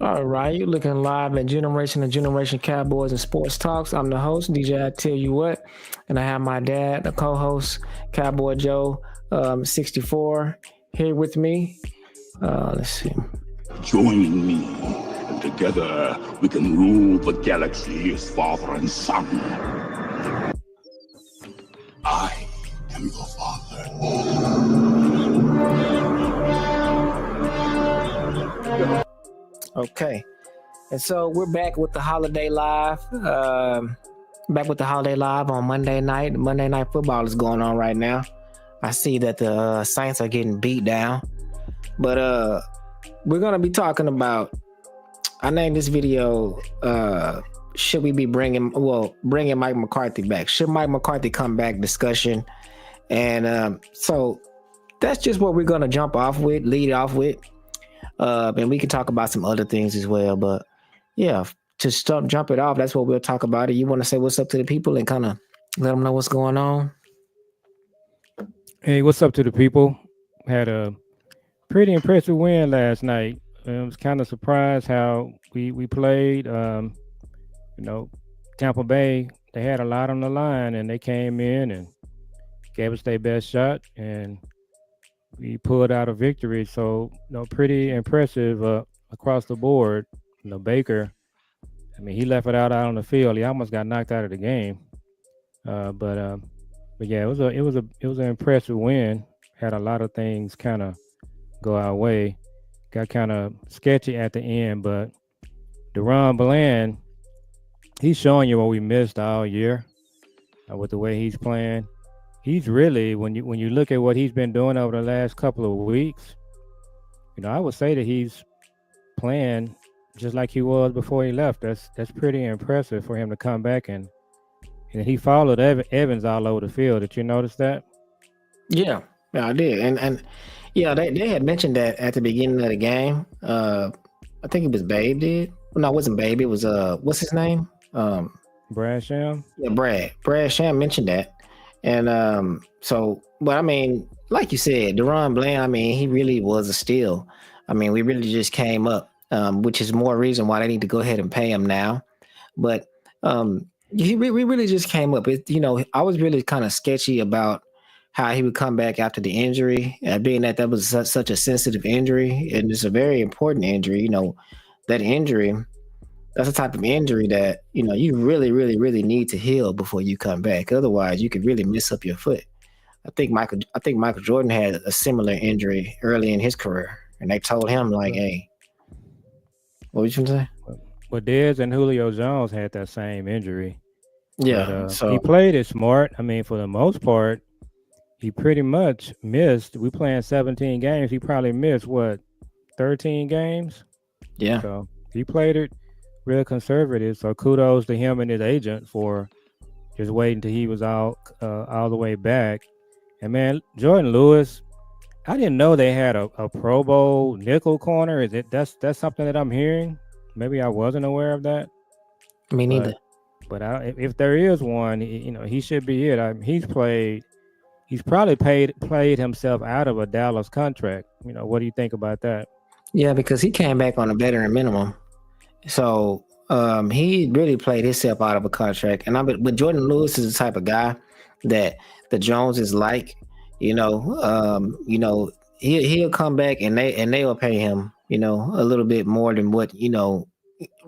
All right, you're looking live at Generation to Generation Cowboys and Sports Talks. I'm the host, DJ Itelluwhat, and I have my dad, the co-host, Cowboy Joe, 64, here with me. Let's see. Join me, and together we can rule the galaxy as father and son. I am your father. Okay, and so we're back with the Holiday Live. Back with the Holiday Live on Monday night. Monday Night Football is going on right now. I see that the Saints are getting beat down, but we're gonna be talking about. I named this video. Should we be bringing Mike McCarthy back? Should Mike McCarthy come back? Discussion, and so that's just what we're gonna lead off with. And we can talk about some other things as well. But yeah, to jump it off, that's what we'll talk about. You want to say what's up to the people and kind of let them know what's going on? Hey, what's up to the people? Had a pretty impressive win last night. I was kind of surprised how we played. Tampa Bay, they had a lot on the line, and they came in and gave us their best shot, and we pulled out a victory. So, pretty impressive across the board. Baker, I mean, he left it out on the field. He almost got knocked out of the game. But yeah, it was an impressive win. Had a lot of things kind of go our way. Got kind of sketchy at the end, but DaRon Bland, he's showing you what we missed all year with the way he's playing. He's really, when you look at what he's been doing over the last couple of weeks, I would say that he's playing just like he was before he left. That's pretty impressive for him to come back and he followed Evans all over the field. Did you notice that? Yeah, I did. And yeah, they had mentioned that at the beginning of the game. I think it was Babe did. No, it wasn't Babe. It was what's his name? Brad Sham. Yeah, Brad Sham mentioned that. And but I mean, like you said, DaRon Bland, I mean, he really was a steal. I mean, we really just came up, which is more reason why they need to go ahead and pay him now. But we really just came up. I was really kind of sketchy about how he would come back after the injury, being that was such a sensitive injury, and it's a very important injury. That injury, that's a type of injury that you really, really, really need to heal before you come back. Otherwise, you could really mess up your foot. I think Michael Jordan had a similar injury early in his career, and they told him like, "Hey, what was you gonna say?" Well, Dez and Julio Jones had that same injury. Yeah, but, so he played it smart. I mean, for the most part, he pretty much missed. We playing 17 games. He probably missed 13 games. Yeah. So he played it real conservative. So kudos to him and his agent for just waiting till he was all the way back. And man, Jordan Lewis, I didn't know they had a Pro Bowl nickel corner. That's something that I'm hearing? Maybe I wasn't aware of that. Me neither. But if there is one, he should be it. He's probably played himself out of a Dallas contract. What do you think about that? Yeah, because he came back on a veteran minimum. So he really played himself out of a contract. But Jordan Lewis is the type of guy that the Joneses like. He'll come back and they will pay him, a little bit more than what,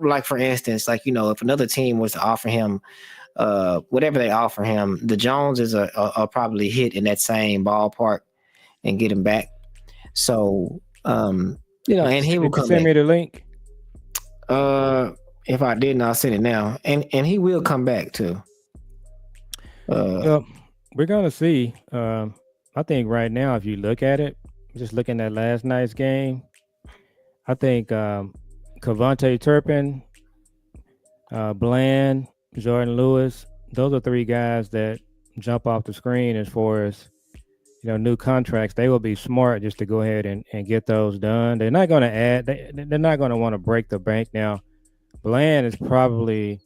like for instance, like, if another team was to offer him whatever they offer him, the Joneses are probably hit in that same ballpark and get him back. So and he will come back. Send me the link. If I didn't, I'll send it now. And he will come back too. We're gonna see. I think right now, if you look at it, just looking at last night's game, I think Cavante Turpin, Bland, Jordan Lewis, those are three guys that jump off the screen as far as new contracts. They will be smart just to go ahead and get those done. They're not going to add. They're not going to want to break the bank now. Bland is probably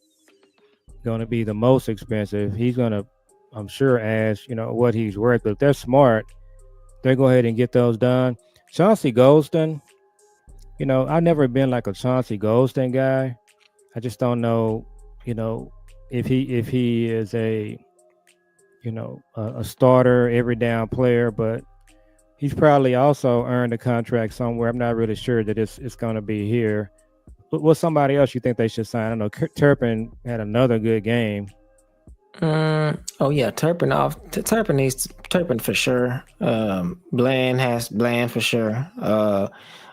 going to be the most expensive. He's going to, I'm sure, ask what he's worth. But if they're smart, they go ahead and get those done. Chauncey Golston, I've never been like a Chauncey Goldston guy. I just don't know, you know, if he is a starter every down player, but he's probably also earned a contract somewhere. I'm not really sure that it's going to be here. What's somebody else you think they should sign? I know Turpin had another good game. Oh yeah, Turpin off. Turpin needs Turpin for sure. Bland has Bland for sure.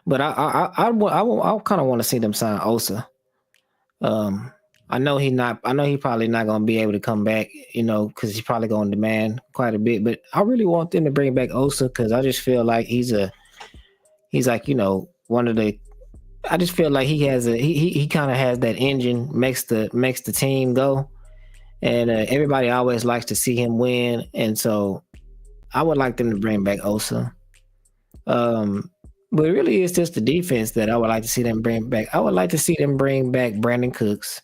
But I kind of want to see them sign Osa. Um, I know he not. I know he probably not gonna be able to come back. Because he's probably gonna demand quite a bit. But I really want them to bring back Osa because I just feel like he's like one of the. I just feel like he has he kind of has that engine makes the team go, and everybody always likes to see him win, and so I would like them to bring back Osa. Um, but really, it's just the defense that I would like to see them bring back. I would like to see them bring back Brandon Cooks.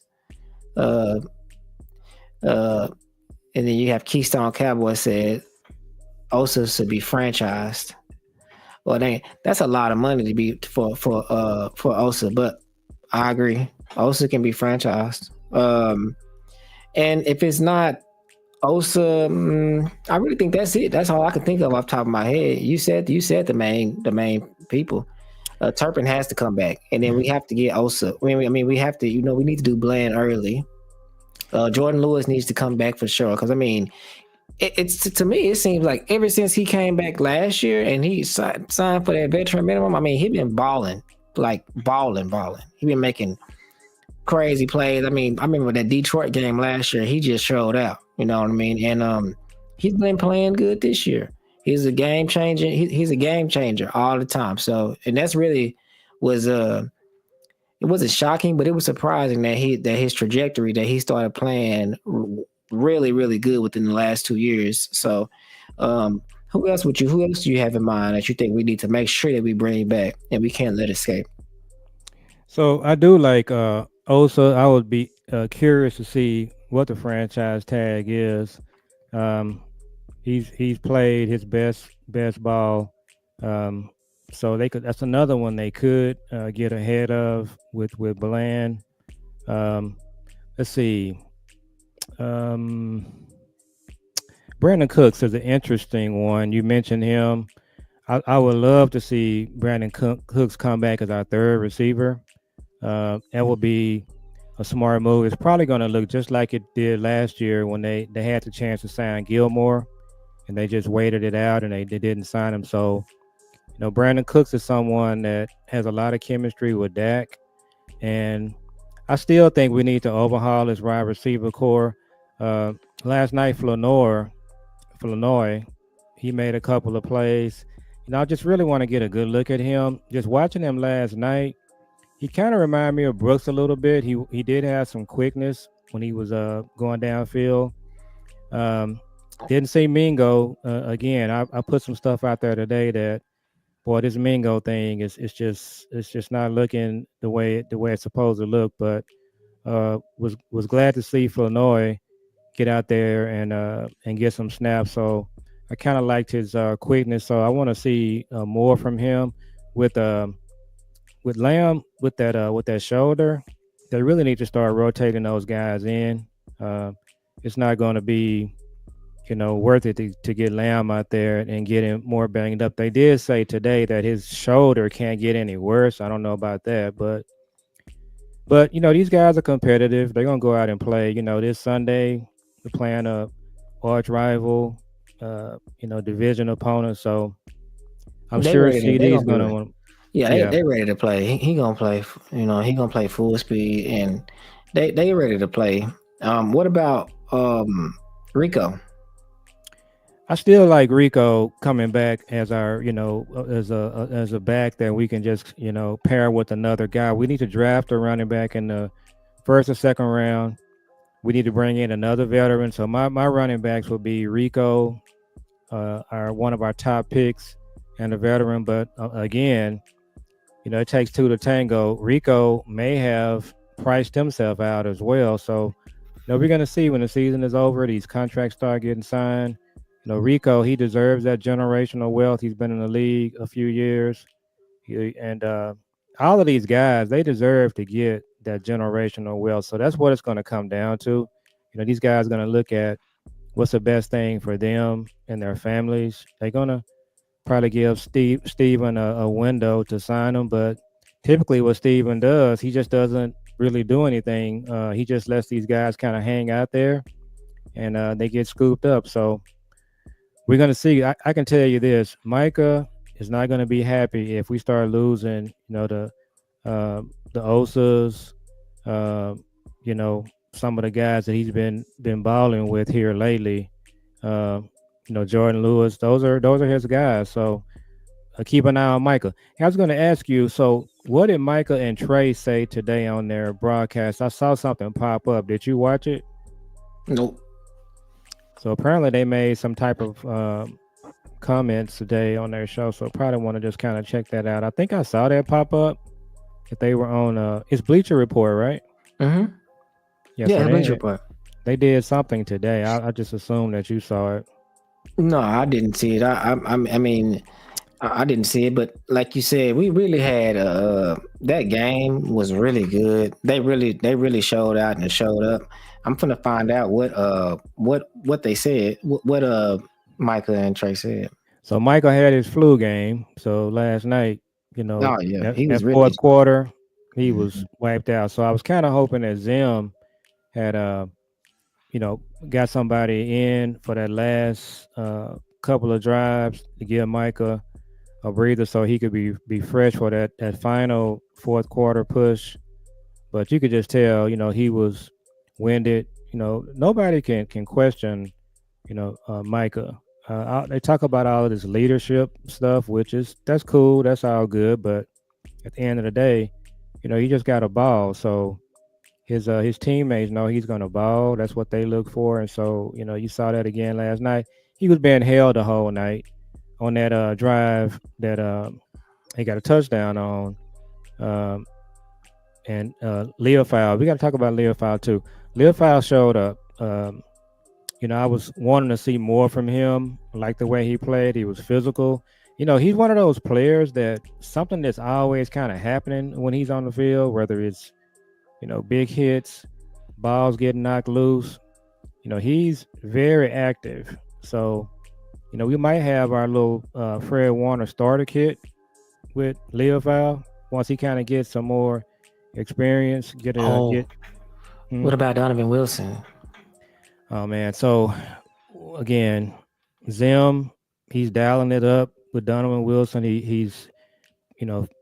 Uh, uh, and then you have Keystone Cowboy said Osa should be franchised. Well, that's a lot of money to be for Osa, but I agree. Osa can be franchised. And if it's not Osa, I really think that's it. That's all I can think of off the top of my head. You said the main people. Turpin has to come back, and then we have to get Osa. I mean, we have to. We need to do Bland early. Jordan Lewis needs to come back for sure. Because I mean, it's to me, it seems like ever since he came back last year and he signed for that veteran minimum. I mean, he been balling, like balling. He been making crazy plays. I mean, I remember that Detroit game last year. He just showed out. You know what I mean? And he's been playing good this year. He's a game changer. He's a game changer all the time. So, and that's really was it wasn't shocking, but it was surprising that his trajectory that he started playing really really good within the last 2 years. So, who else do you have in mind that you think we need to make sure that we bring back and we can't let escape? So I do like Osa. I would be curious to see what the franchise tag is. Um, he's played his best ball. Um, so they could. That's another one they could get ahead of with Bland. Um, let's see. Um, Brandon Cooks is an interesting one. You mentioned him. I would love to see Brandon Cooks come back as our third receiver. That would be a smart move. It's probably going to look just like it did last year when they had the chance to sign Gilmore and they just waited it out and they didn't sign him. So, Brandon Cooks is someone that has a lot of chemistry with Dak. And I still think we need to overhaul his wide receiver core. Uh, Last night, Flournoy, he made a couple of plays. I just really want to get a good look at him. Just watching him last night, he kind of reminded me of Brooks a little bit. He did have some quickness when he was going downfield. Um, didn't see Mingo again. I put some stuff out there today that boy, this Mingo thing is it's just not looking the way it's supposed to look. But was glad to see Flournoy get out there and get some snaps. So I kind of liked his quickness. So I want to see more from him with Lamb with that shoulder. They really need to start rotating those guys in. Uh, it's not going to be worth it to get Lamb out there and get him more banged up. They did say today that his shoulder can't get any worse. I don't know about that, but these guys are competitive. They're gonna go out and play. This Sunday they're playing a arch rival, division opponent. So I'm They sure ready. They CD's gonna be gonna ready. want. Yeah, they Yeah, they ready to play. He gonna play. He gonna play full speed, and they ready to play. What about Rico? I still like Rico coming back as our, as a back that we can just, pair with another guy. We need to draft a running back in the first or second round. We need to bring in another veteran. So my running backs will be Rico, our one of our top picks, and a veteran. But again, it takes two to tango. Rico may have priced himself out as well. So, we're going to see when the season is over, these contracts start getting signed. Rico, he deserves that generational wealth. He's been in the league a few years. And all of these guys, they deserve to get that generational wealth. So that's what it's going to come down to. These guys are going to look at what's the best thing for them and their families. They're going to probably give Steven a window to sign him, but typically what Steven does, he just doesn't really do anything. He just lets these guys kind of hang out there, and they get scooped up. So we're going to see. I can tell you this: Micah is not going to be happy if we start losing. The Osas, uh, some of the guys that he's been balling with here lately. Uh, Jordan Lewis. Those are his guys. So keep an eye on Micah. I was going to ask you. So what did Micah and Trey say today on their broadcast? I saw something pop up. Did you watch it? Nope. So apparently they made some type of comments today on their show. So probably want to just kind of check that out. I think I saw that pop up. If they were on, it's Bleacher Report, right? Mm-hmm. Yeah, Yeah, so Bleacher Report. they did something today. I just assumed that you saw it. No, I didn't see it. I mean, I didn't see it, but like you said, we really had that game was really good. They really showed out and showed up. I'm gonna find out what they said. What Micah and Trey said. So Michael had his flu game. So last night, Oh yeah, he was that really. fourth quarter, he was Mhm. wiped out. So I was kind of hoping that Zim had got somebody in for that last couple of drives to give Micah a breather so he could be fresh for that final fourth quarter push. But you could just tell, he was winded. Nobody can question, Micah. They talk about all of this leadership stuff, that's cool, that's all good. But at the end of the day, he just got a ball. So his teammates know he's gonna ball. That's what they look for. And so, you saw that again last night. He was being held the whole night on that drive that he got a touchdown on. Um, and Leo Fowl. We got to talk about Leo Fowl too. Leo Fowl showed up. I was wanting to see more from him. I like the way he played. He was physical. He's one of those players that something that's always kind of happening when he's on the field, whether it's, big hits, balls getting knocked loose. He's very active. So, we might have our little Fred Warner starter kit with Leo Fowl once he kind of gets some more experience. What about Donovan Wilson? Oh man, so again, Zim, he's dialing it up with Donovan Wilson. He's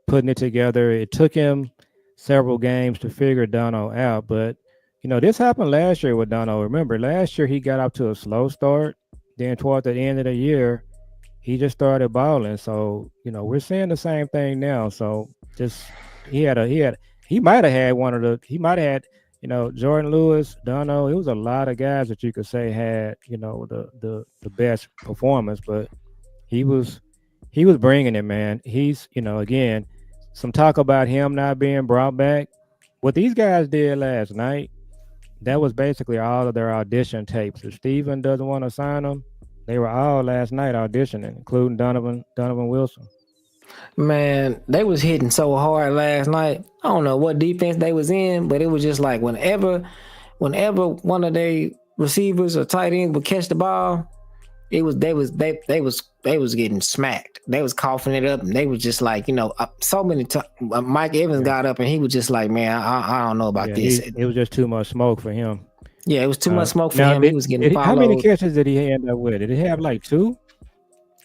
putting it together. It took him several games to figure Dono out, but this happened last year with Dono. Remember, last year he got up to a slow start. Then toward the end of the year, he just started balling. So we're seeing the same thing now. So just he might have had Jordan Lewis, Dono. It was a lot of guys that you could say had the best performance, but he was bringing it, man. He's again, some talk about him not being brought back. What these guys did last night, that was basically all of their audition tapes. If Steven doesn't want to sign them, they were all last night auditioning, including Donovan Wilson. Man, they was hitting so hard last night. I don't know what defense they was in, but it was just like whenever one of their receivers or tight ends would catch the ball, they was getting smacked. They was coughing it up, and they was just like, so many times. Mike Evans got up, and he was just like, man, I don't know about this. It was just too much smoke for him. Yeah, it was too much smoke for him. He was getting followed. How many catches did he end up with? Did he have like 2?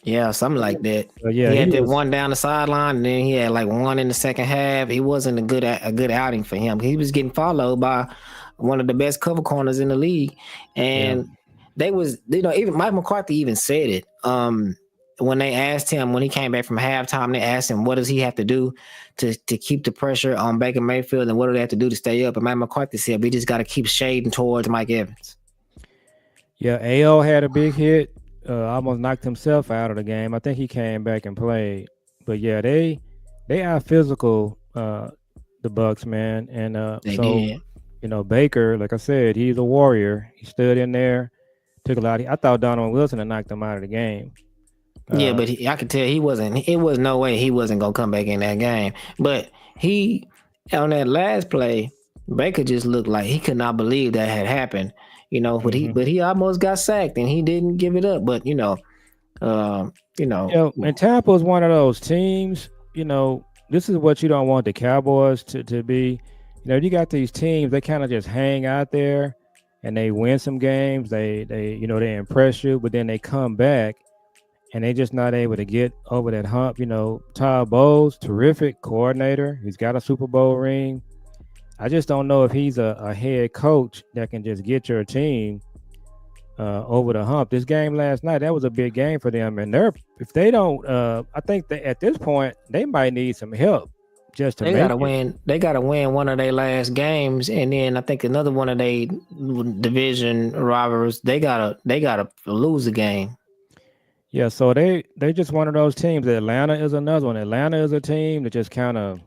Yeah, something like that. Yeah, he had that one down the sideline, and then he had like one in the second half. He wasn't a good outing for him. He was getting followed by one of the best cover corners in the league, and they was, even Mike McCarthy even said it. When they asked him, when he came back from halftime, they asked him, what does he have to do to keep the pressure on Baker Mayfield, and what do they have to do to stay up? And Mike McCarthy said, we just got to keep shading towards Mike Evans. Yeah, AO had a big hit. Almost knocked himself out of the game. I think he came back and played. But yeah, they are physical, the Bucks, man. And they did. Baker, like I said, he's a warrior. He stood in there, took a lot. I thought Donovan Wilson had knocked him out of the game. Yeah, but I could tell he wasn't. It was no way he wasn't gonna come back in that game. But he on that last play, Baker just looked like he could not believe that had happened. But he almost got sacked and he didn't give it up. But um, you know, And Tampa is one of those teams. This is what you don't want the Cowboys to be. You got these teams. They kind of just hang out there, and they win some games. They impress you, but then they come back and they just not able to get over that hump. Todd Bowles, terrific coordinator. He's got a Super Bowl ring. I just don't know if he's a head coach that can just get your team over the hump. This game last night, that was a big game for them, and if they don't, I think that at this point they might need some help just to they make gotta it. win. They gotta win one of their last games, and then I think another one of their division rivals. They gotta lose the game. Yeah, so they just one of those teams. Atlanta is another one. Atlanta is a team that just kind of,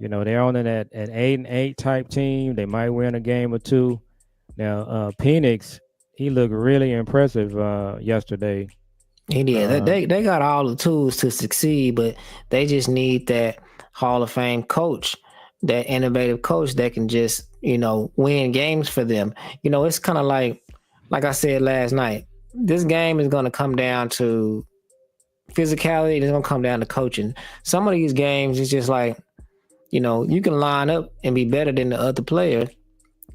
they're on that at 8-8 type team. They might win a game or two. Now, Penix, he looked really impressive yesterday. He did. They got all the tools to succeed, but they just need that Hall of Fame coach, that innovative coach that can just win games for them. It's kind of like I said last night. This game is going to come down to physicality. It's going to come down to coaching. Some of these games is just like you can line up and be better than the other player,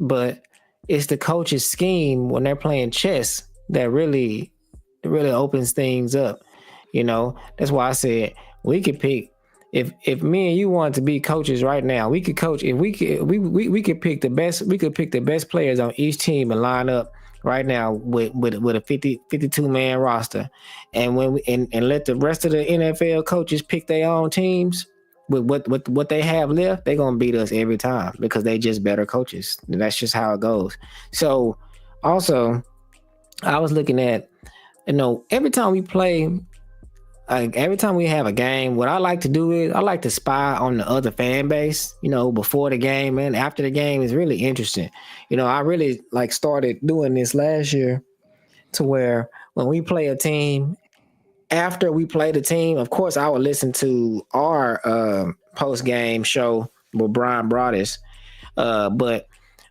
but it's the coach's scheme when they're playing chess that really opens things up. That's why I said we could pick if me and you wanted to be coaches right now, we could coach if we could pick the best players on each team and line up right now with a 52 man roster, and and let the rest of the NFL coaches pick their own teams with what they have left. They're gonna beat us every time because they just better coaches. That's just how it goes. So also I was looking at every time we play, like every time we have a game, what I like to do is I like to spy on the other fan base, before the game and after the game is really interesting. I really started doing this last year to where when we play a team, after we play the team, of course I would listen to our post game show with Brian Broaddus. But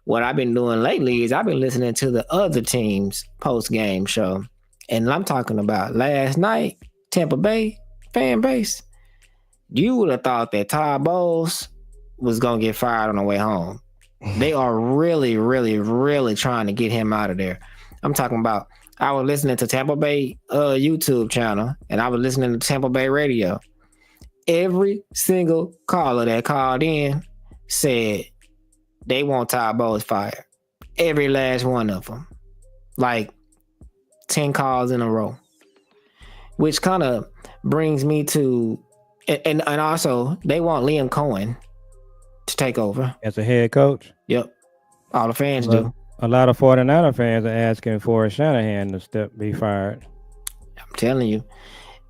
what I've been doing lately is I've been listening to the other team's post game show. And I'm talking about last night, Tampa Bay fan base. You would have thought that Todd Bowles was going to get fired on the way home. They are really, really, really trying to get him out of there. I'm talking about, I was listening to Tampa Bay YouTube channel, and I was listening to Tampa Bay radio. Every single caller that called in said they want Todd Bowles fired. Every last one of them. Like 10 calls in a row. Which kind of brings me to, and also they want Liam Cohen to take over. As a head coach? Yep. All the fans do. A lot of 49er fans are asking for Shanahan to be fired. I'm telling you,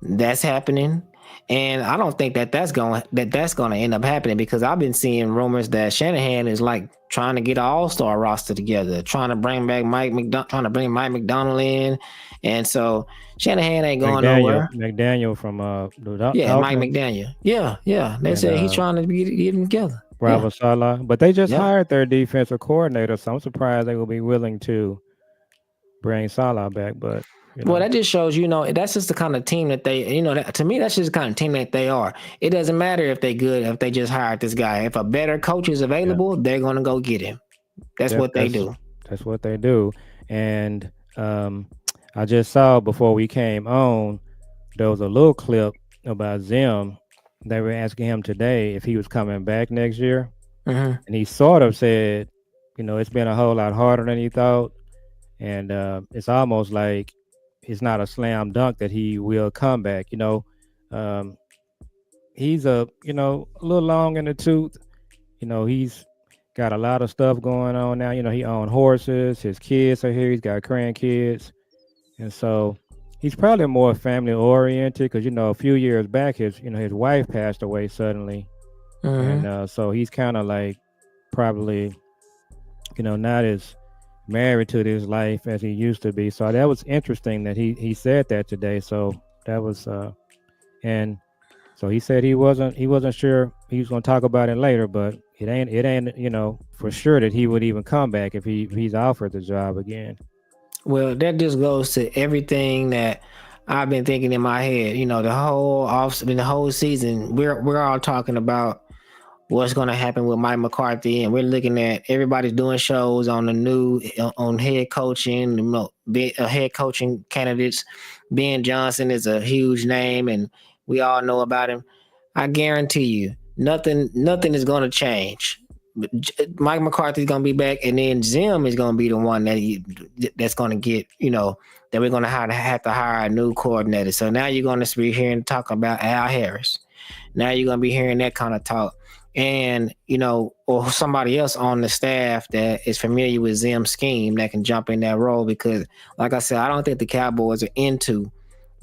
that's happening. And I don't think that's going to end up happening because I've been seeing rumors that Shanahan is trying to get an all-star roster together, trying to bring back Mike McDonald in. And so Shanahan ain't going nowhere. McDaniel from the Dolphins. Mike McDaniel. Yeah. They said he's trying to get them together. Bravo Salah. But they just hired their defensive coordinator, so I'm surprised they will be willing to bring Salah back. But well, that just shows, that's just the kind of team that they, to me, that's just the kind of team that they are. It doesn't matter if they good, if they just hired this guy. If a better coach is available, they're going to go get him. That's what they do. That's what they do. And I just saw before we came on, there was a little clip about Zim. They were asking him today if he was coming back next year. Mm-hmm. And he sort of said, it's been a whole lot harder than he thought. And it's almost like it's not a slam dunk that he will come back. He's a little long in the tooth. He's got a lot of stuff going on now. He owns horses. His kids are here. He's got grandkids. And so he's probably more family oriented because, a few years back, his wife passed away suddenly. Mm-hmm. And so he's kind of probably, not as married to this life as he used to be. So that was interesting that he said that today. So That was and so he said he wasn't sure he was going to talk about it later, but it ain't for sure that he would even come back if he's offered the job again. Well, that just goes to everything that I've been thinking in my head. The whole season, we're all talking about what's going to happen with Mike McCarthy, and we're looking at everybody's doing shows on the new on head coaching, head coaching candidates. Ben Johnson is a huge name, and we all know about him. I guarantee you, nothing is going to change. Mike McCarthy's going to be back, and then Zim is going to be the one that's going to get that we're going to have to hire a new coordinator. So now you're going to be hearing talk about Al Harris. Now you're going to be hearing that kind of talk. And, or somebody else on the staff that is familiar with Zim's scheme that can jump in that role because, like I said, I don't think the Cowboys are into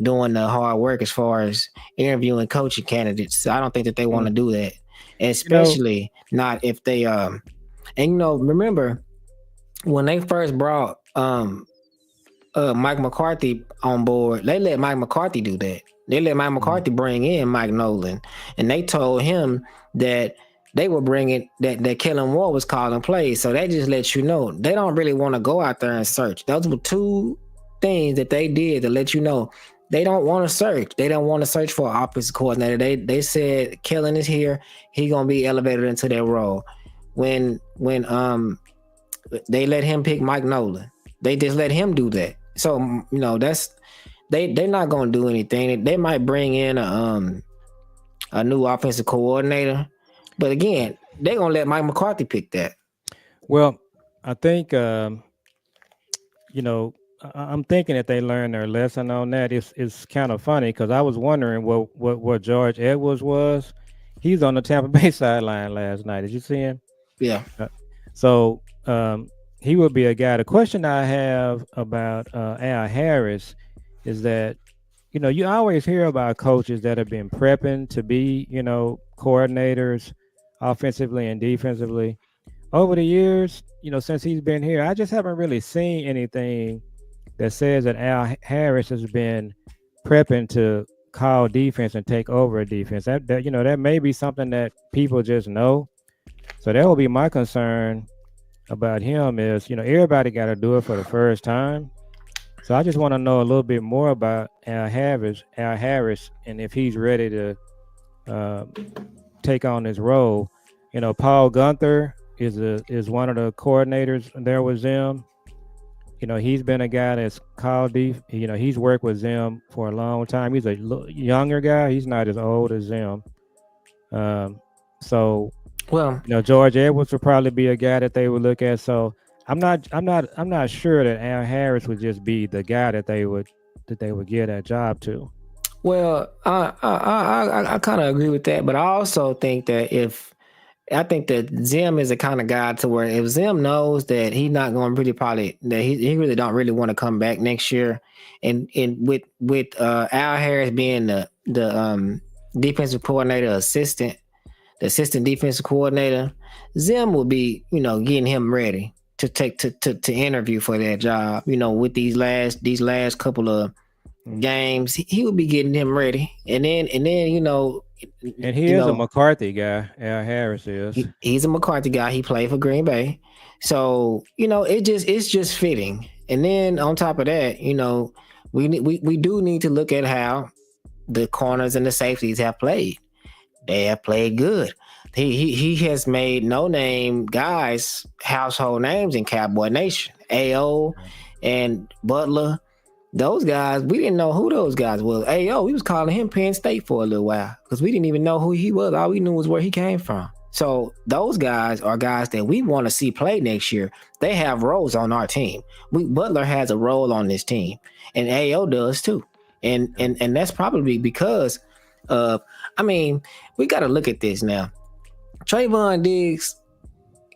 doing the hard work as far as interviewing coaching candidates. So I don't think that they want to do that, You know, especially not if they remember when they first brought Mike McCarthy on board, they let Mike McCarthy do that. They let Mike McCarthy bring in Mike Nolan, and they told him that they were bringing that Kellen Moore was calling plays. So that just lets you know they don't really want to go out there and search. Those were two things that they did to let you know they don't want to search. They don't want to search for an offensive coordinator. They said Kellen is here. He gonna be elevated into that role. When they let him pick Mike Nolan, they just let him do that. So that's they're not gonna do anything. They might bring in a new offensive coordinator, but again, they're gonna let Mike McCarthy pick that. well, I think I'm thinking that they learned their lesson on that. It's kind of funny because I was wondering what George Edwards was. He's on the Tampa Bay sideline last night. Did you see him? Yeah. So he would be a guy. The question I have about Al Harris is that you always hear about coaches that have been prepping to be coordinators offensively and defensively over the years. Since he's been here, I just haven't really seen anything that says that Al Harris has been prepping to call defense and take over a defense. That may be something that people just know. So that would be my concern about him is, everybody got to do it for the first time. So I just want to know a little bit more about Al Harris, and if he's ready to take on this role. Paul Gunther is one of the coordinators there with Zim. He's been a guy that's called he's worked with Zim for a long time. He's a younger guy. He's not as old as Zim. So Well, George Edwards would probably be a guy that they would look at. So I'm not sure that Al Harris would just be the guy that they would get that job to. well, I kind of agree with that, but I also think that I think that Zim is the kind of guy to where if Zim knows that he's not going to that he really don't really want to come back next year, and with Al Harris being the defensive coordinator assistant, the assistant defensive coordinator, Zim will be getting him ready to take to interview for that job. With these last couple of games, he will be getting him ready, and then And he is a McCarthy guy. Al Harris is. he's a McCarthy guy. He played for Green Bay, so it's just fitting. And then on top of that, we do need to look at how the corners and the safeties have played. They have played good. He has made no name guys household names in Cowboy Nation. AO and Butler. Those guys, we didn't know who those guys was. AO, we was calling him Penn State for a little while because we didn't even know who he was. All we knew was where he came from. So those guys are guys that we want to see play next year. They have roles on our team. Butler has a role on this team, and AO does too. And that's probably because of. We got to look at this now. Trayvon Diggs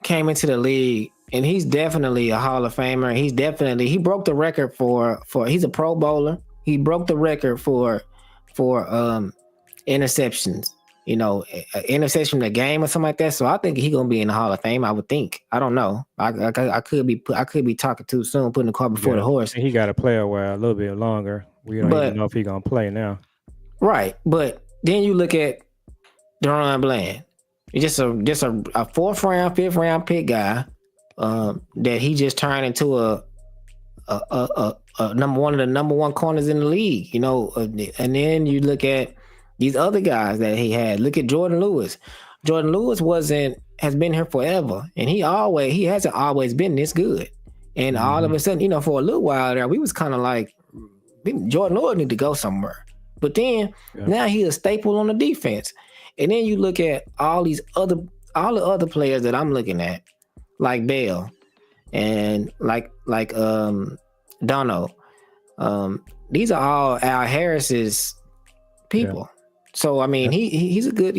came into the league, and he's definitely a Hall of Famer. He broke the record for he's a Pro Bowler. He broke the record for interceptions. interception in the game or something like that. So I think he's gonna be in the Hall of Fame. I would think. I don't know. I could be talking too soon, putting the cart before the Yeah, horse. and he got to play a while, a little bit longer. We don't even But know if he gonna play now. right, but then you look at Deron Bland. He's just a fourth round, fifth round pick guy that he just turned into a number one of the number one corners in the league. And then you look at these other guys that he had. Look at Jordan Lewis. Jordan Lewis has been here forever, and he hasn't always been this good. And all of Mm-hmm. a sudden, for a little while there, we was kind of like Jordan Lewis need to go somewhere. But then Yeah. now he's a staple on the defense. And then you look at all the other players that I'm looking at, like Bell and like Dono. These are all Al Harris's people. So I mean, he's a good.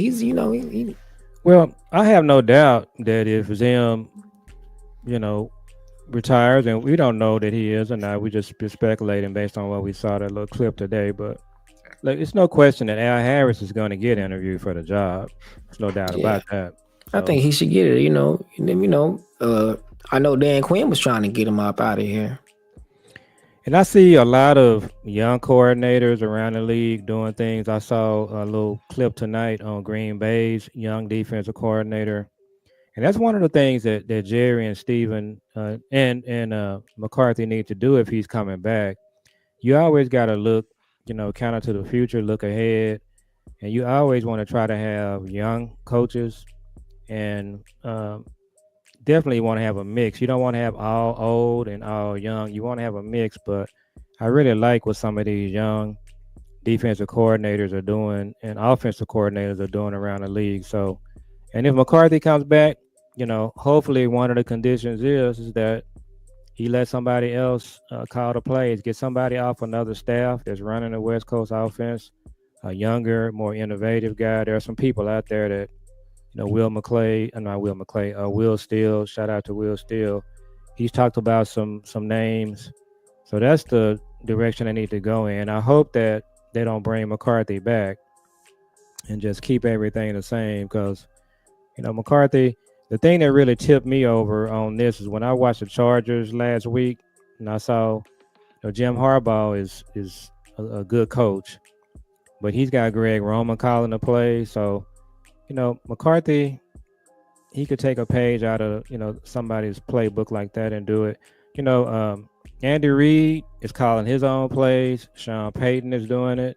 Well, I have no doubt that if Zim, retires, and we don't know that he is or not, we just speculating based on what we saw that little clip today. But it's no question that Al Harris is going to get interviewed for the job. There's no doubt about that. I think he should get it. I know Dan Quinn was trying to get him up out of here. And I see a lot of young coordinators around the league doing things. I saw a little clip tonight on Green Bay's young defensive coordinator. And that's one of the things that Jerry and Steven and McCarthy need to do if he's coming back. You always got to look, kind of to the future, look ahead. And you always want to try to have young coaches and definitely want to have a mix. You don't want to have all old and all young. You want to have a mix, but I really like what some of these young defensive coordinators are doing and offensive coordinators are doing around the league. So, and if McCarthy comes back, hopefully one of the conditions is that he lets somebody else call the plays, get somebody off another staff that's running the West Coast offense, a younger, more innovative guy. There are some people out there that, Will Steele. Shout out to Will Steele. He's talked about some names. So that's the direction they need to go in. I hope that they don't bring McCarthy back and just keep everything the same because, McCarthy, the thing that really tipped me over on this is when I watched the Chargers last week and I saw Jim Harbaugh is a good coach, but he's got Greg Roman calling the play. So, McCarthy, he could take a page out of, somebody's playbook like that and do it. Andy Reid is calling his own plays. Sean Payton is doing it.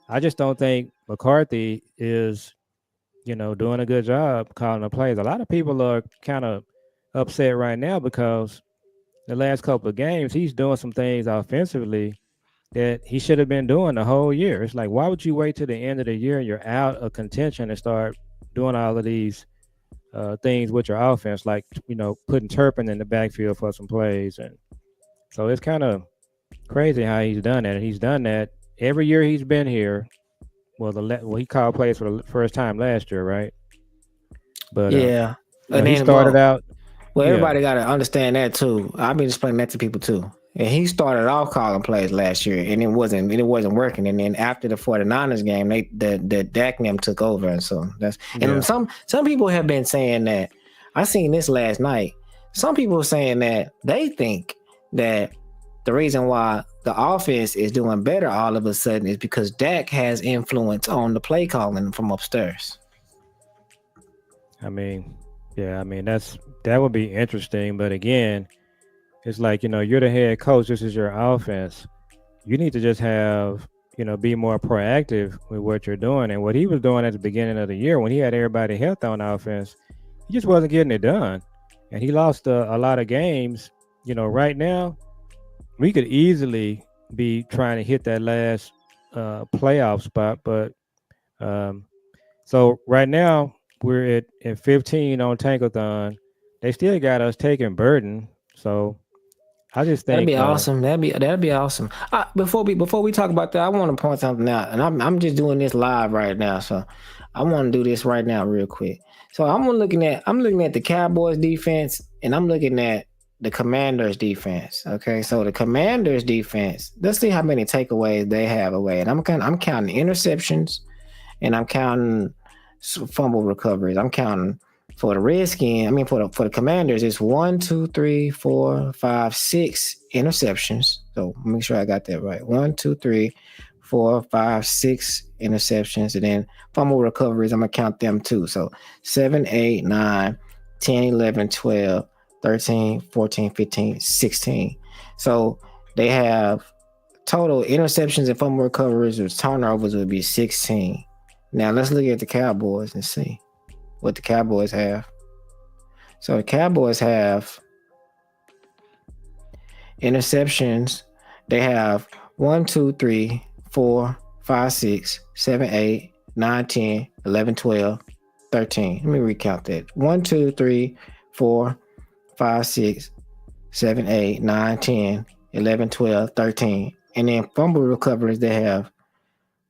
I just don't think McCarthy is, doing a good job calling the plays. A lot of people are kind of upset right now because the last couple of games, he's doing some things offensively that he should have been doing the whole year. It's like, why would you wait till the end of the year and you're out of contention and start doing all of these things with your offense, like, putting Turpin in the backfield for some plays. And so it's kind of crazy how he's done that. And he's done that every year he's been here. Well, he called plays for the first time last year, right? But yeah, and he started out. Well, everybody got to understand that too. I've been explaining that to people too. And he started off calling plays last year, and it wasn't working. And then after the 49ers game, the Dak and them took over, and so some people have been saying that. I seen this last night. Some people are saying that they think that the reason why the offense is doing better all of a sudden is because Dak has influence on the play calling from upstairs. I mean, that would be interesting, but again, it's like, you're the head coach. This is your offense. You need to just have, be more proactive with what you're doing. And what he was doing at the beginning of the year when he had everybody healthy on offense, he just wasn't getting it done. And he lost a lot of games. Right now, we could easily be trying to hit that last playoff spot. But so right now, we're at 15 on Tankathon. They still got us taking Burden. So I just think that'd be awesome. That'd be awesome. Before we talk about that, I want to point something out, and I'm just doing this live right now, so I want to do this right now, real quick. So I'm looking at the Cowboys defense, and I'm looking at the Commanders defense. Okay, so the Commanders defense. Let's see how many takeaways they have away, and I'm counting interceptions, and I'm counting fumble recoveries. I'm counting for the Redskins. I mean, for the Commanders, it's 1, 2, 3, 4, 5, 6 interceptions. So make sure I got that right. 1, 2, 3, 4, 5, 6 interceptions, and then fumble recoveries. I'm gonna count them too. So 7, 8, 9, 10, 11, 12, 13, 14, 15, 16. So they have total interceptions and fumble recoveries or turnovers would be 16. Now let's look at the Cowboys and see what the Cowboys have. So the Cowboys have interceptions. They have 1, 2, 3, 4, 5, 6, 7, 8, 9, 10, 11, 12, 13. Let me recount that. 1, 2, 3, 4, 5, 6, 7, 8, 9, 10, 11, 12, 13. And then fumble recoveries, they have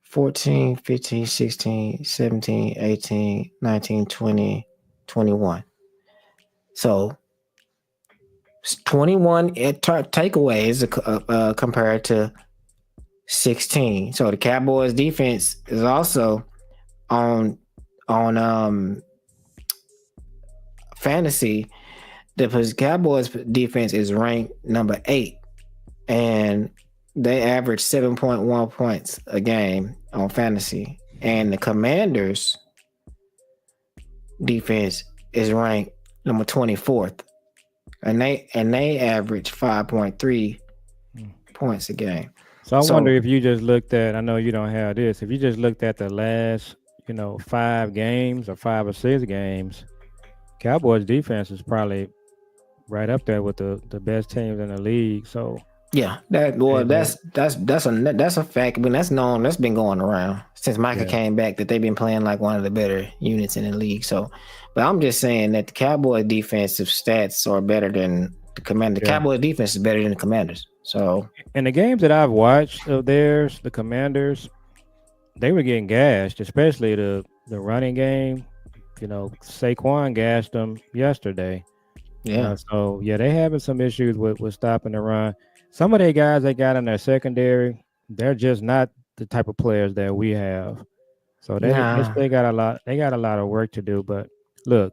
14, 15, 16, 17, 18, 19, 20, 21. So 21 takeaways compared to 16. So the Cowboys defense is also on fantasy. The Cowboys defense is ranked number 8, and they average 7.1 points a game on fantasy. And the Commanders defense is ranked number 24th, and they average 5.3 points a game. So I wonder if you just looked at, I know you don't have this, if you just looked at the last, 5 games or 5 or 6 games, Cowboys defense is probably right up there with the best teams in the league. So yeah, that's a fact. But that's known. That's been going around since Micah came back. That they've been playing like one of the better units in the league. So, but I'm just saying that the Cowboys defensive stats are better than the Commanders. The Cowboys defense is better than the Commanders. So, in the games that I've watched of theirs, the Commanders, they were getting gashed, especially the running game. Saquon gashed them yesterday. Yeah. They having some issues with stopping the run. Some of the guys they got in their secondary, they're just not the type of players that we have. So they got a lot. They got a lot of work to do. But look,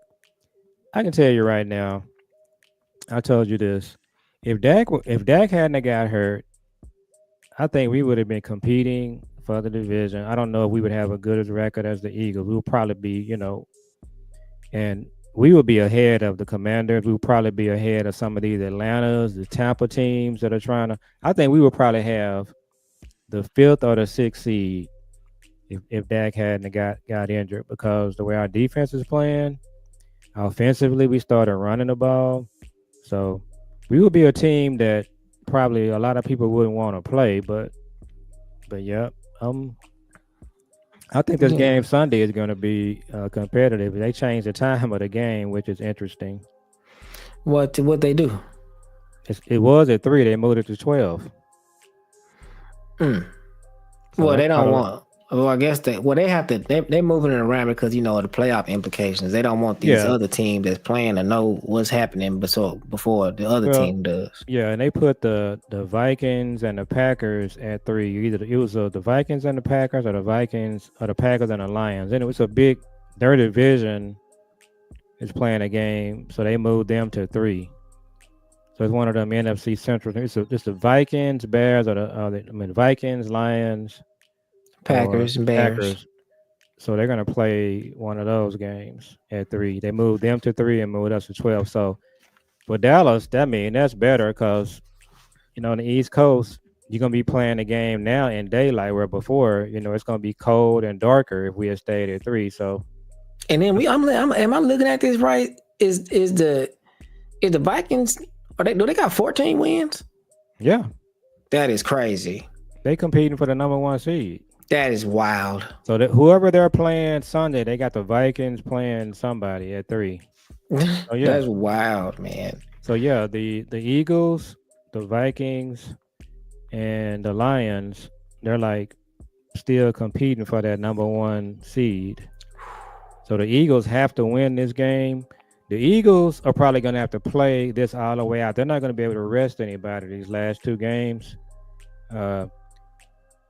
I can tell you right now. I told you this. If Dak hadn't got hurt, I think we would have been competing for the division. I don't know if we would have a good record as the Eagles. We would probably be, and we would be ahead of the Commanders. We would probably be ahead of some of these Atlantas, the Tampa teams that are trying to. I think we would probably have the 5th or the 6th seed if Dak hadn't got injured, because the way our defense is playing, offensively we started running the ball, so we would be a team that probably a lot of people wouldn't want to play. But yeah, I think this game Sunday is going to be competitive. They changed the time of the game, which is interesting. What they do? It was at 3. They moved it to 12. So well, they don't want. Well, I guess they have to. They're moving it around because the playoff implications. They don't want these other teams that's playing to know what's happening before the other team does. Yeah, and they put the Vikings and the Packers at 3. Either it was the Vikings and the Packers, or the Vikings or the Packers and the Lions. And it was a big. Their division is playing a game, so they moved them to 3. So it's one of them NFC Central. It's the Vikings, Bears, or the Vikings, Lions, Packers and Bears. So they're going to play one of those games at 3. They moved them to 3 and moved us to 12. So for Dallas, that's better because, on the East Coast, you're going to be playing the game now in daylight, where before, it's going to be cold and darker if we had stayed at 3. So, and then am I looking at this right? Is the Vikings, do they got 14 wins? Yeah. That is crazy. They competing for the number 1 seed. That is wild. So whoever they're playing Sunday, they got the Vikings playing somebody at 3. So, yeah. That's wild, man. So yeah, the Eagles, the Vikings, and the Lions, they're like still competing for that number 1 seed. So the Eagles have to win this game. The Eagles are probably going to have to play this all the way out. They're not going to be able to rest anybody these last 2 games.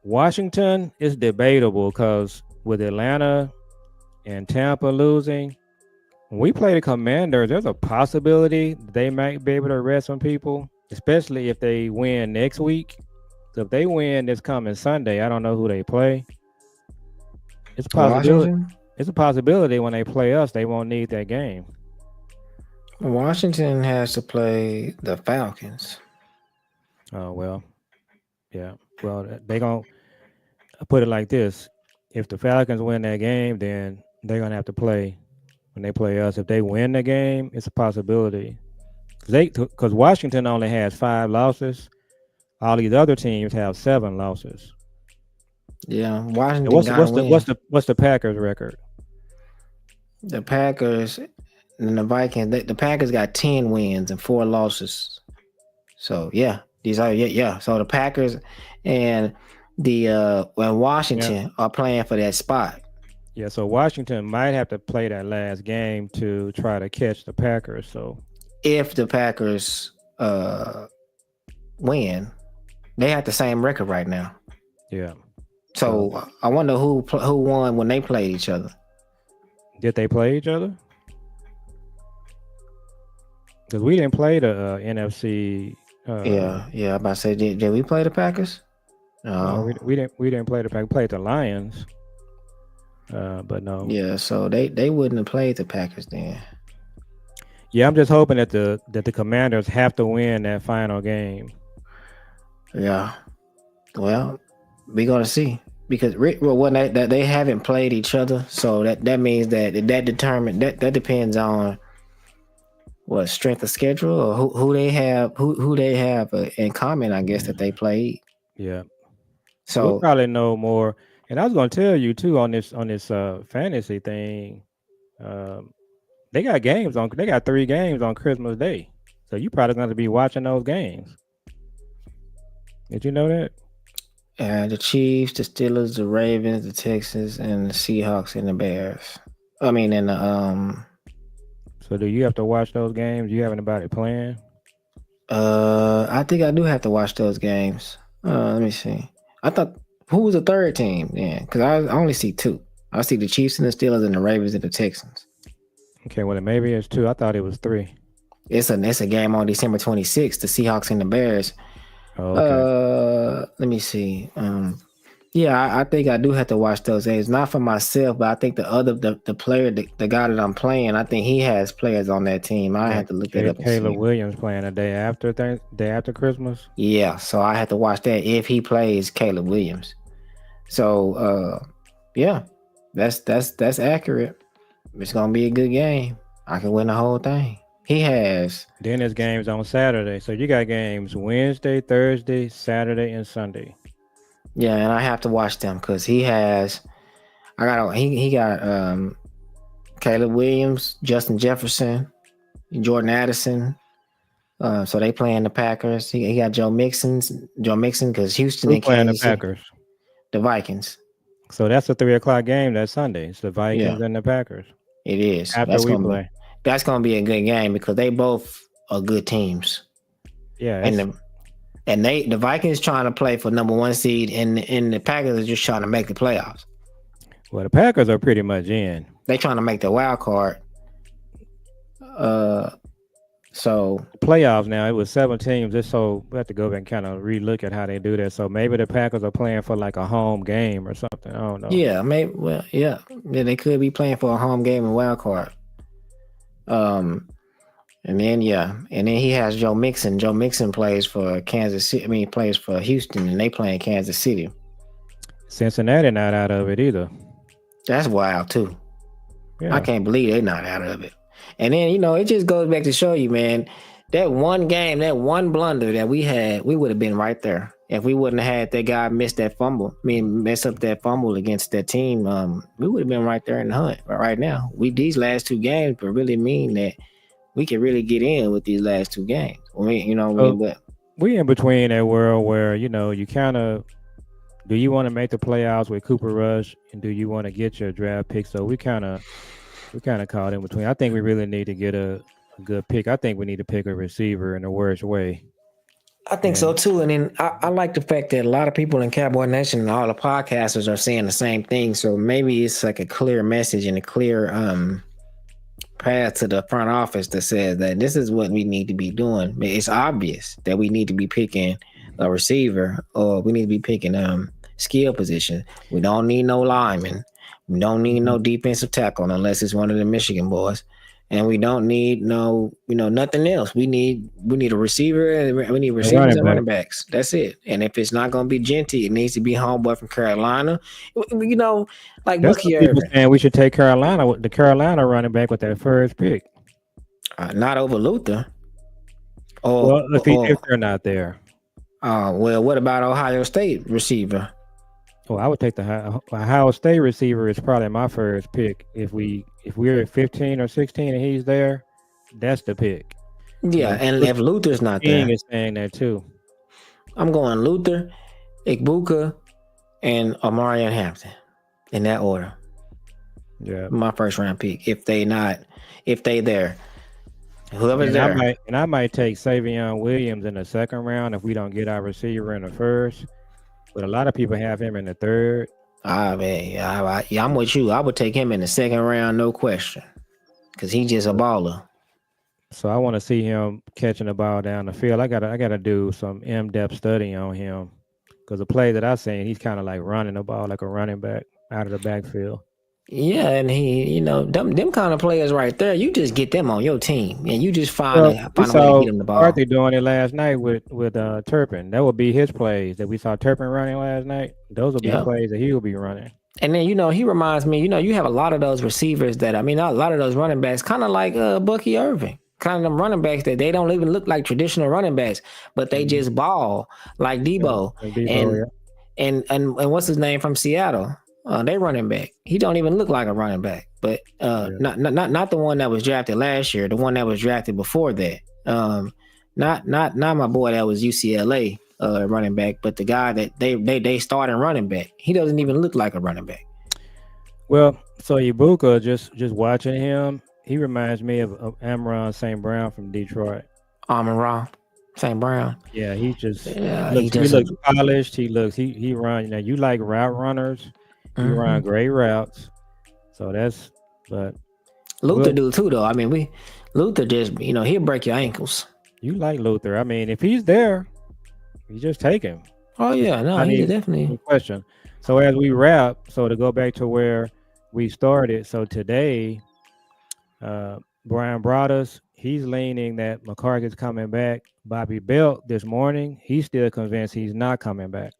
Washington is debatable because with Atlanta and Tampa losing. When we play the Commanders, there's a possibility they might be able to rest some people, especially if they win next week. So if they win this coming Sunday, I don't know who they play. It's a possibility. Washington. It's a possibility when they play us, they won't need that game. Washington has to play the Falcons. Oh well, yeah. Well, they gonna put it like this: if the Falcons win that game, then they're gonna have to play when they play us. If they win the game, it's a possibility. Because Washington only has 5 losses. All these other teams have 7 losses. Yeah, And Washington what's got to what's the win. what's the what's the Packers record? The Packers and the Vikings. The Packers got 10 wins and 4 losses. So yeah, these are yeah. So the Packers and the and Yeah, Washington are playing for that spot. yeah. So Washington might have to play that last game to try to catch the Packers. So If the Packers win, they have the same record right now. yeah. So So I wonder who won when they played each other. did they play each other? Because we didn't play the NFC. Yeah. I'm about to say, did we play the Packers? No, No. we didn't play the Packers. We played the Lions. But no. Yeah, so they wouldn't have played the Packers then. Yeah, I'm just hoping that the Commanders have to win that final game. Yeah. Well, we're gonna see because when they haven't played each other, so that means that that depends on what strength of schedule or who they have in common. I guess that they played. Yeah, we'll So probably know more. And I was going to tell you too on this fantasy thing. Um, they got games on. They got 3 games on Christmas Day, so you probably going to be watching those games. Did you know that? the Chiefs, the Steelers, the Ravens, the Texans, and the Seahawks and the Bears. I mean, and the So do you have to watch those games? You have anybody playing? I think I do have to watch those games. Let me see. I thought who was the third team? Yeah, because I only see 2. I see the Chiefs and the Steelers and the Ravens and the Texans. Okay, well maybe it's 2. I thought it was 3. It's a game on December 26th. The Seahawks and the Bears. Oh, okay. Let me see. Yeah, I think I do have to watch those games. Not for myself, but I think the player, the guy that I'm playing, I think he has players on that team. I Yeah, have to look that up and Caleb see. Williams playing the day after Christmas. Yeah, so I have to watch that if he plays Caleb Williams. So yeah, that's accurate. It's gonna be a good game. I can win the whole thing. He has Then there's games on Saturday. So you got games Wednesday, Thursday, Saturday, and Sunday. yeah, and I have to watch them because he has. He got Caleb Williams, Justin Jefferson, Jordan Addison. So they playing the Packers. He got Joe Mixon because Houston Who and playing the Kansas City, Packers? the Vikings. So that's a 3 o'clock game that Sunday. It's the Vikings Yeah, and the Packers. it is. After we play. That's gonna be a good game because they both are good teams. Yeah, And the Vikings trying to play for number 1 seed, and the Packers are just trying to make the playoffs. well the Packers are pretty much in. They trying to make the wild card. So Playoffs now, it was 7 teams. Just so we have to go back and kind of relook at how they do that. So maybe the Packers are playing for like a home game or something. I don't know. yeah, maybe yeah, they could be playing for a home game and wild card. And then he has Joe Mixon. Joe Mixon plays for Kansas City. I mean, he plays for Houston, and they play in Kansas City. Cincinnati not out of it either. That's wild too. Yeah. I can't believe they're not out of it. And then it just goes back to show you, man, that one game, that one blunder that we had, we would have been right there if we wouldn't have had that guy mess up that fumble against that team. We would have been right there in the hunt. But right now, these last 2 games, but really mean that we can really get in with these last 2 games. We in between that world where you kind of do you want to make the playoffs with Cooper Rush and do you want to get your draft pick? So we kind of caught in between. I think we really need to get a good pick. I think we need to pick a receiver in the worst way. I think so And too. And then I like the fact that a lot of people in Cowboy Nation and all the podcasters are saying the same thing. So maybe it's like a clear message and a clear path to the front office that says that this is what we need to be doing. It's obvious that we need to be picking a receiver or we need to be picking skill position. We don't need no lineman. We don't need no defensive tackle unless it's one of the Michigan boys. And we don't need no, nothing else. We need a receiver and we need a receivers running and back. running backs. That's it. And if it's not gonna be Genty, it needs to be homeboy from Carolina. Like That's Bucky what people Irving. saying we should take Carolina with the Carolina running back with that first pick. Not over Luther. Or Well, if they're not there, well, what about Ohio State receiver? well, I would take the Ohio State receiver is probably my first pick. If we're at 15 or 16 and he's there, that's the pick. Yeah, And and if Luther's not King there, is saying that too. I'm going Luther, Igbuka, and Omarion Hampton in that order. Yeah. My first round pick. If they there, whoever's there. I might take Savion Williams in the second round if we don't get our receiver in the first. But a lot of people have him in the third. Man, I'm with you. I would take him in the second round, no question, because he's just a baller. So I want to see him catching the ball down the field. I gotta do some in-depth study on him because the play that I seen, he's kind of like running the ball like a running back out of the backfield. Yeah, and he, them kind of players right there, you just get them on your team, and you just find Well, a we find a way to saw get them the ball. Mcarthy doing it last night with Turpin. That would be his plays that we saw Turpin running last night. Those will be Yeah. plays that he will be running. And then he reminds me. You have a lot of those receivers a lot of those running backs, kind of like Bucky Irving, kind of them running backs that they don't even look like traditional running backs, but they just ball like Debo And Debo, and yeah. and what's his name from Seattle? They running back. He don't even look like a running back, but not the one that was drafted last year. The one that was drafted before that. Not my boy that was UCLA running back, but the guy that they started running back. He doesn't even look like a running back. Well, so Ibuka, just watching him, he reminds me of Amron St. Brown from Detroit. Amon-Ra, St. Brown. Yeah, he just He he looks doesn't. polished. He run. You like route runners. He run great routes. So but Luther do too though. Luther just he'll break your ankles. you like Luther. I mean, if he's there, you just take him. Oh yeah, no, he No definitely. question. So as we wrap, so to go back to where we started, so today, Brian brought us. He's leaning that McCarthy's coming back. Bobby Belt this morning, he's still convinced he's not coming back.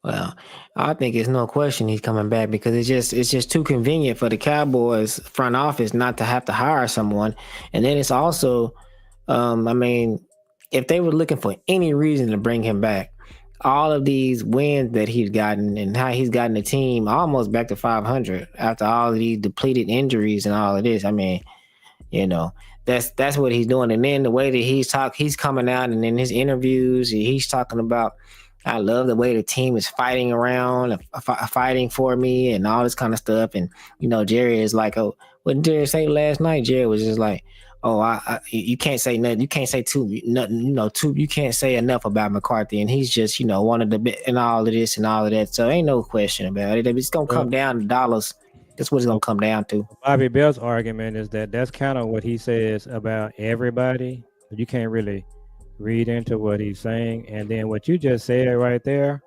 Well, I think it's no question he's coming back because it's just too convenient for the Cowboys front office not to have to hire someone, and then it's also, if they were looking for any reason to bring him back, all of these wins that he's gotten and how he's gotten the team almost back to 500 after all of these depleted injuries and all of this. You know, that's what he's doing. And then the way that he's coming out and in his interviews, he's talking about, I love the way the team is fighting around, fighting for me, and all this kind of stuff. And Jerry is like, oh, what did Jerry say last night? Jerry was just like, oh, you can't say nothing. You can't say nothing. You can't say enough about McCarthy, and he's just one of the best and all of this and all of that. So ain't no question about it. It's gonna come down to dollars. That's what it's gonna come down to. Bobby Bell's argument is that that's kind of what he says about everybody, but you can't really read into what he's saying. And then what you just said right there,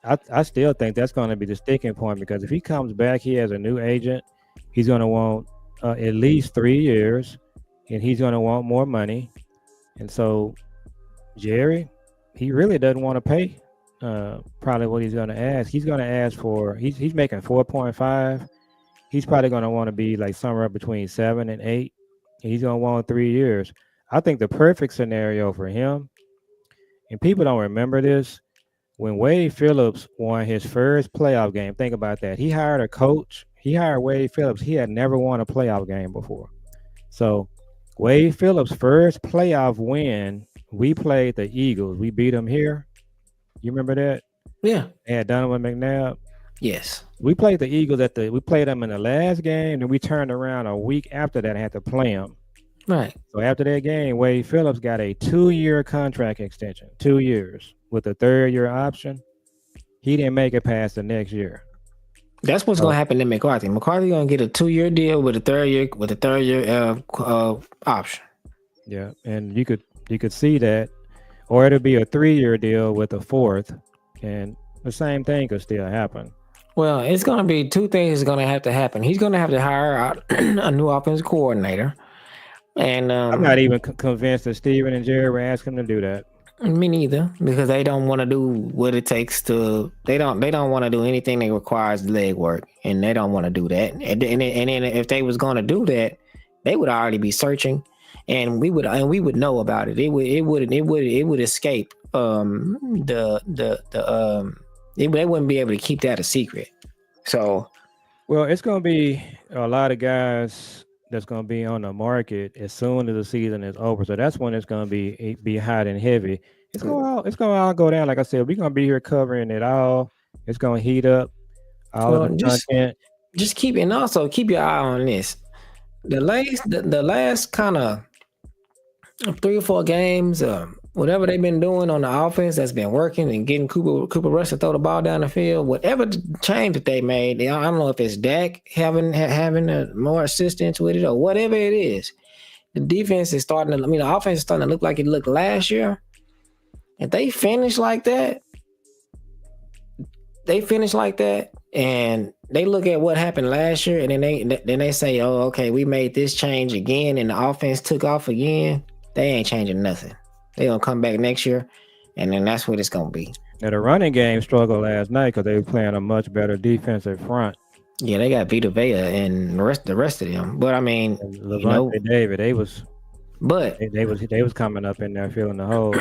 I still think that's going to be the sticking point because if he comes back, he has a new agent. He's going to want at least 3 years, and he's going to want more money. And so Jerry, he really doesn't want to pay probably what he's going to ask. He's going to ask for he's making 4.5. He's probably going to want to be like somewhere between 7 and 8. And he's going to want 3 years. I think the perfect scenario for him, and people don't remember this, when Wade Phillips won his first playoff game, think about that. He hired a coach. He hired Wade Phillips. He had never won a playoff game before. So Wade Phillips' first playoff win, we played the Eagles. We beat them here. You remember that? Yeah. They had Donovan McNabb. Yes. We played the Eagles we played them in the last game, and we turned around a week after that and had to play them. Right. So after that game, Wade Phillips got a 2-year contract extension, 2 years with a 3rd-year option. He didn't make it past the next year. That's what's gonna happen to McCarthy. McCarthy gonna get a 2-year deal with a 3rd year option. Yeah, and you could see that, or it'll be a 3-year deal with a 4th, and the same thing could still happen. Well, it's gonna be two things gonna have to happen. He's gonna have to hire out a new offensive coordinator, and I'm not even convinced that Steven and Jerry were asking him to do that. me neither, because they don't want to do what it takes to. They don't want to do anything that requires leg work, and they don't want to do that. And then if they was going to do that, they would already be searching, and we would know about it. It would escape they wouldn't be able to keep that a secret. So, well, it's going to be a lot of guys that's going to be on the market as soon as the season is over. So that's when it's going to be hot and heavy. It's going to all go down. Like I said, we're going to be here covering it all. It's going to heat up all of the content. Just keep your eye on this. The last kind of 3 or 4 games, whatever they've been doing on the offense that's been working and getting Cooper Rush to throw the ball down the field, whatever change that they made, I don't know if it's Dak having more assistance with it or whatever it is. The defense is starting to, the offense is starting to look like it looked last year. If they finish like that, and they look at what happened last year, and then they say, "Oh, okay, we made this change again, and the offense took off again." They ain't changing nothing. They gonna come back next year, and then that's what it's gonna be. Now the running game struggled last night because they were playing a much better defensive front. Yeah, they got Vita Vea and the rest of them. But I mean, Levante David, they was coming up in there filling the hole.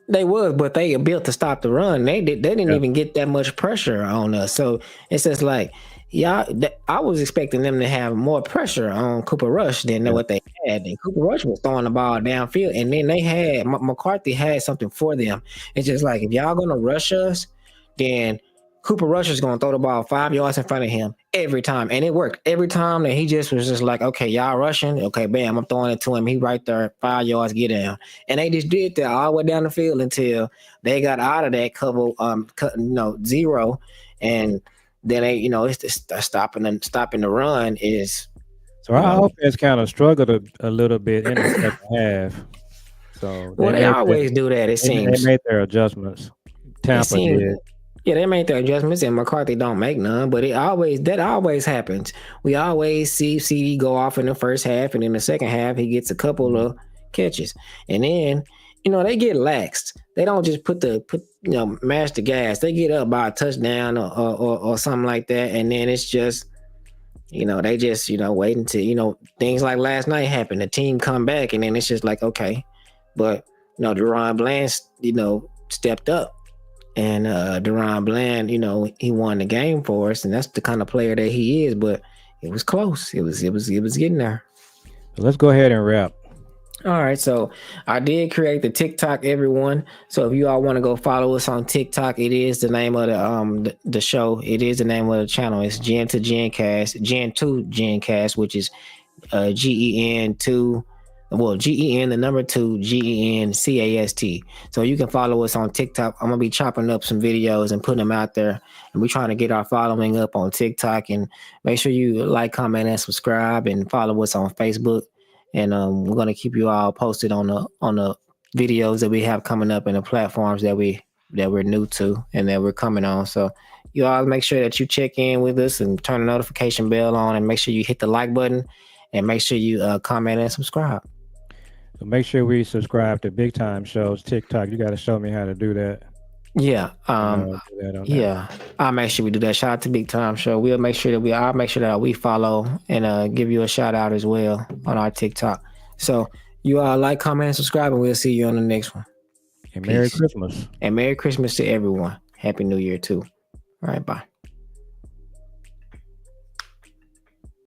They was, but they built to stop the run. They didn't even get that much pressure on us. So it's just like, I was expecting them to have more pressure on Cooper Rush than what they had. And Cooper Rush was throwing the ball downfield, and then they had McCarthy had something for them. It's just like, if y'all gonna rush us, then Cooper Rush is gonna throw the ball 5 yards in front of him every time, and it worked every time. That he was just like, okay, y'all rushing, okay, bam, I'm throwing it to him. He right there, 5 yards, get down, and they just did that all the way down the field until they got out of that cover, zero, and then they, it's just stopping the run is. So our offense kind of struggled a little bit in the second half. So they always do that. It seems they made their adjustments. Tampa did. Yeah, they made their adjustments, and McCarthy don't make none. But that always happens. We always see CD go off in the first half, and in the second half he gets a couple of catches, and then they get laxed. They don't just mash the gas. They get up by a touchdown or something like that, and then it's just they just wait until things like last night happen. The team come back, and then it's just like, okay, but Deron Bland stepped up. And Deron Bland, he won the game for us, and that's the kind of player that he is. But it was close. It was getting there. Let's go ahead and wrap. All right, so I did create the TikTok, everyone. So if you all want to go follow us on TikTok, it is the name of the show. It is the name of the channel. It's Gen to Gencast, Gen to Gencast, which is GEN2. Well, GEN, the number 2, GENCAST. So you can follow us on TikTok. I'm going to be chopping up some videos and putting them out there. And we're trying to get our following up on TikTok. And make sure you like, comment, and subscribe, and follow us on Facebook. And we're going to keep you all posted on the videos that we have coming up and the platforms that we're new to and that we're coming on. So you all make sure that you check in with us and turn the notification bell on, and make sure you hit the like button, and make sure you comment and subscribe. So make sure we subscribe to Big Time Show's TikTok. You got to show me how to do that. Yeah. I'll make sure we do that. Shout out to Big Time Show. I'll make sure that we follow and give you a shout out as well on our TikTok. So you all like, comment, and subscribe, and we'll see you on the next one. And Merry Christmas. And Merry Christmas to everyone. Happy New Year too. All right, bye.